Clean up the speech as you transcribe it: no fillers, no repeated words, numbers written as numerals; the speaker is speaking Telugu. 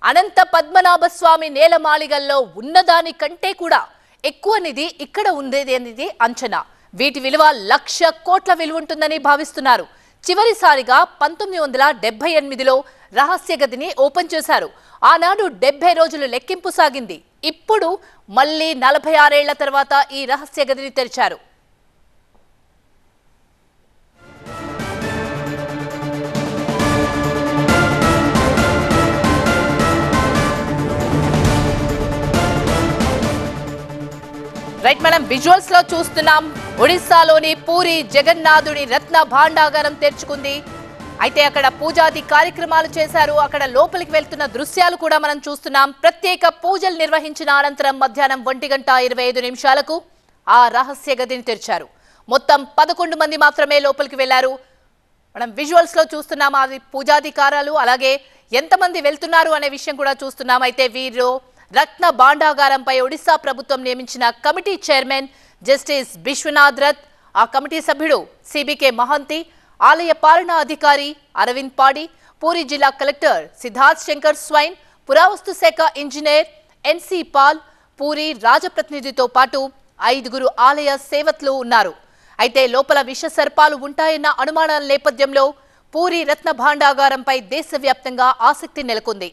అనంత పద్మనాభ స్వామి నేలమాళిగల్లో ఉన్నదాని కంటే కూడా ఎక్కువ నిధి ఇక్కడ ఉండేది అనేది అంచనా. వీటి విలువ 1,00,000 కోట్ల విలువ ఉంటుందని భావిస్తున్నారు. చివరిసారిగా 1978లో రహస్య గదిని ఓపెన్ చేశారు. ఆనాడు 70 రోజులు లెక్కింపు సాగింది. ఇప్పుడు మళ్ళీ 46 ఏళ్ల తర్వాత ఈ రహస్య గదిని తెరిచారు. రైట్ మేడం, విజువల్స్ లో చూస్తున్నాం. ఒడిశాలోని పూరి జగన్నాథుడి రత్న భాండాగారం తెరుచుకుంది. అయితే అక్కడ పూజాది కార్యక్రమాలు చేశారు. అక్కడ లోపలికి వెళ్తున్న దృశ్యాలు కూడా మనం చూస్తున్నాం. ప్రత్యేక పూజలు నిర్వహించిన అనంతరం మధ్యాహ్నం 1:25 ఆ రహస్య గదిని తెరిచారు. మొత్తం 11 మంది మాత్రమే లోపలికి వెళ్లారు. మనం విజువల్స్ లో చూస్తున్నాం. అది పూజాధికారాలు, అలాగే ఎంతమంది వెళ్తున్నారు అనే విషయం కూడా చూస్తున్నాం. అయితే వీరు రత్న భాండాగారంపై ఒడిశా ప్రభుత్వం నియమించిన committee chairman justice Vishwanath Rath, ఆ కమిటీ సభ్యుడు సిబికే మహంతి, ఆలయ పాలనా అధికారి అరవింద్ పాడి, పూరి జిల్లా కలెక్టర్ సిద్ధార్థ్ శంకర్ స్వైన్, పురావస్తు శాఖ ఇంజనీర్ ఎన్సి పాల్, పూరి రాజప్రతినిధితో పాటు 5 ఆలయ సేవకులు ఉన్నారు. అయితే లోపల విష సర్పాలు ఉంటాయన్న అనుమానాల నేపథ్యంలో పూరి రత్న భాండాగారంపై దేశవ్యాప్తంగా ఆసక్తి నెలకొంది.